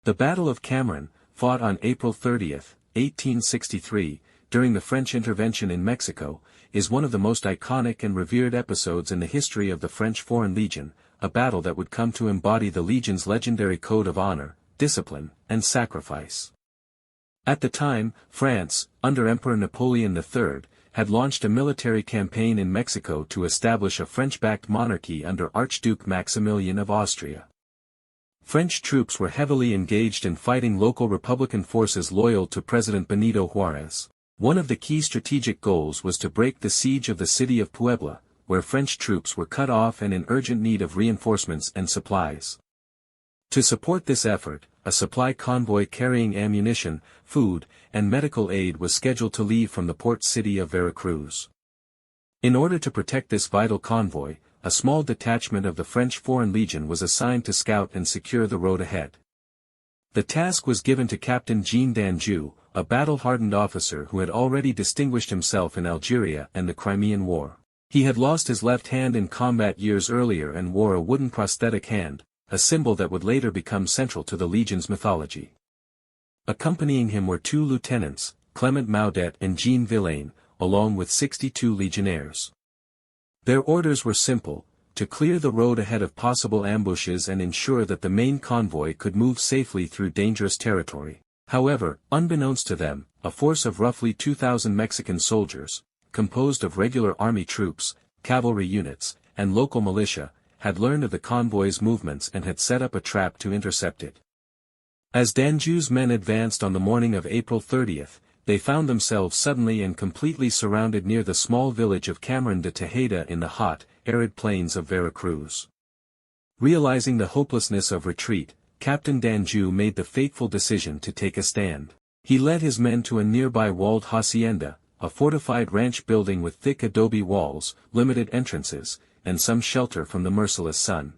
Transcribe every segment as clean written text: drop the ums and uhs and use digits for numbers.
The Battle of Camarón, fought on April 30, 1863, during the French intervention in Mexico, is one of the most iconic and revered episodes in the history of the French Foreign Legion, a battle that would come to embody the Legion's legendary code of honor, discipline, and sacrifice. At the time, France, under Emperor Napoleon III, had launched a military campaign in Mexico to establish a French-backed monarchy under Archduke Maximilian of Austria. French troops were heavily engaged in fighting local Republican forces loyal to President Benito Juárez. One of the key strategic goals was to break the siege of the city of Puebla, where French troops were cut off and in urgent need of reinforcements and supplies. To support this effort, a supply convoy carrying ammunition, food, and medical aid was scheduled to leave from the port city of Veracruz. In order to protect this vital convoy, a small detachment of the French Foreign Legion was assigned to scout and secure the road ahead. The task was given to Captain Jean Danjou, a battle-hardened officer who had already distinguished himself in Algeria and the Crimean War. He had lost his left hand in combat years earlier and wore a wooden prosthetic hand, a symbol that would later become central to the Legion's mythology. Accompanying him were two lieutenants, Clement Maudet and Jean Villain, along with 62 Legionnaires. Their orders were simple: to clear the road ahead of possible ambushes and ensure that the main convoy could move safely through dangerous territory. However, unbeknownst to them, a force of roughly 2,000 Mexican soldiers, composed of regular army troops, cavalry units, and local militia, had learned of the convoy's movements and had set up a trap to intercept it. As Danjou's men advanced on the morning of April 30, they found themselves suddenly and completely surrounded near the small village of Camarón de Tejeda in the hot, arid plains of Veracruz. Realizing the hopelessness of retreat, Captain Danjou made the fateful decision to take a stand. He led his men to a nearby walled hacienda, a fortified ranch building with thick adobe walls, limited entrances, and some shelter from the merciless sun.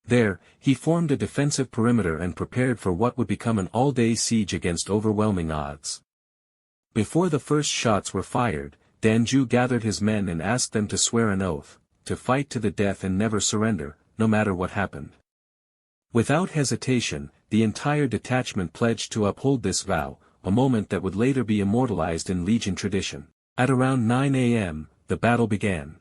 There, he formed a defensive perimeter and prepared for what would become an all-day siege against overwhelming odds. Before the first shots were fired, Danjou gathered his men and asked them to swear an oath, to fight to the death and never surrender, no matter what happened. Without hesitation, the entire detachment pledged to uphold this vow, a moment that would later be immortalized in Legion tradition. At around 9 a.m., the battle began.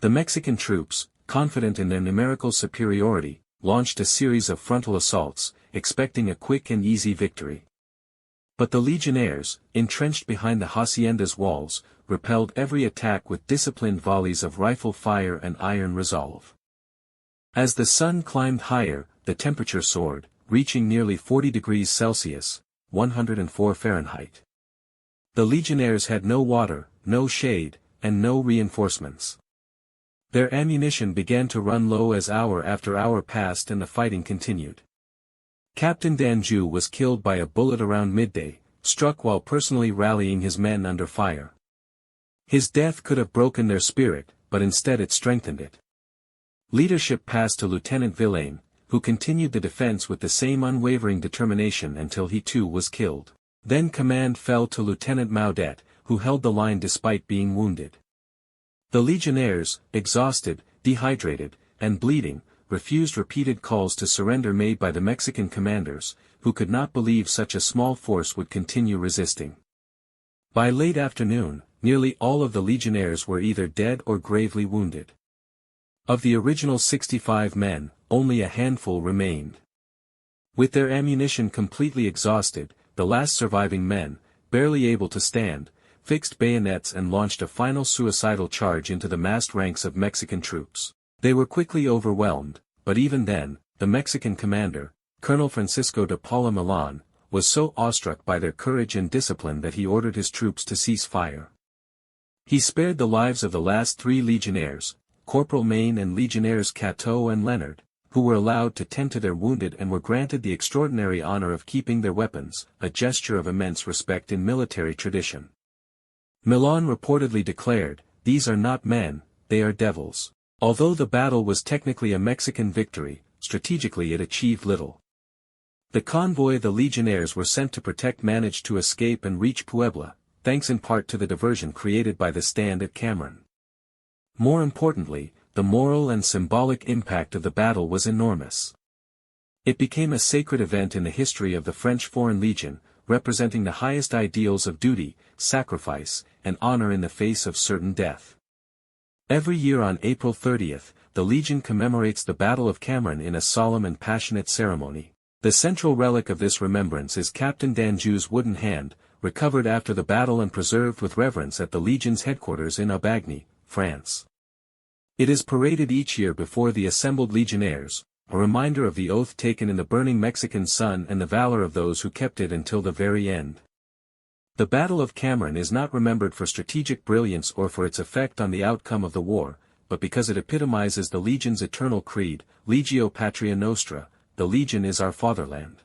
The Mexican troops, confident in their numerical superiority, launched a series of frontal assaults, expecting a quick and easy victory. But the Legionnaires, entrenched behind the hacienda's walls, repelled every attack with disciplined volleys of rifle fire and iron resolve. As the sun climbed higher, the temperature soared, reaching nearly 40 degrees Celsius, 104 Fahrenheit. The Legionnaires had no water, no shade, and no reinforcements. Their ammunition began to run low as hour after hour passed and the fighting continued. Captain Danjou was killed by a bullet around midday, struck while personally rallying his men under fire. His death could have broken their spirit, but instead it strengthened it. Leadership passed to Lieutenant Villain, who continued the defense with the same unwavering determination until he too was killed. Then command fell to Lieutenant Maudet, who held the line despite being wounded. The Legionnaires, exhausted, dehydrated, and bleeding, refused repeated calls to surrender made by the Mexican commanders, who could not believe such a small force would continue resisting. By late afternoon, nearly all of the Legionnaires were either dead or gravely wounded. Of the original 65 men, only a handful remained. With their ammunition completely exhausted, the last surviving men, barely able to stand, fixed bayonets and launched a final suicidal charge into the massed ranks of Mexican troops. They were quickly overwhelmed, but even then, the Mexican commander, Colonel Francisco de Paula Millan, was so awestruck by their courage and discipline that he ordered his troops to cease fire. He spared the lives of the last 3 Legionnaires, Corporal Maine and Legionnaires Cateau and Leonard, who were allowed to tend to their wounded and were granted the extraordinary honor of keeping their weapons, a gesture of immense respect in military tradition. Millan reportedly declared, "These are not men, they are devils." Although the battle was technically a Mexican victory, strategically it achieved little. The convoy the Legionnaires were sent to protect managed to escape and reach Puebla, thanks in part to the diversion created by the stand at Camarón. More importantly, the moral and symbolic impact of the battle was enormous. It became a sacred event in the history of the French Foreign Legion, representing the highest ideals of duty, sacrifice, and honor in the face of certain death. Every year on April 30th, the Legion commemorates the Battle of Camarón in a solemn and passionate ceremony. The central relic of this remembrance is Captain Danjou's wooden hand, recovered after the battle and preserved with reverence at the Legion's headquarters in Aubagny, France. It is paraded each year before the assembled Legionnaires, a reminder of the oath taken in the burning Mexican sun and the valor of those who kept it until the very end. The Battle of Camarón is not remembered for strategic brilliance or for its effect on the outcome of the war, but because it epitomizes the Legion's eternal creed, Legio Patria Nostra, the Legion is our fatherland.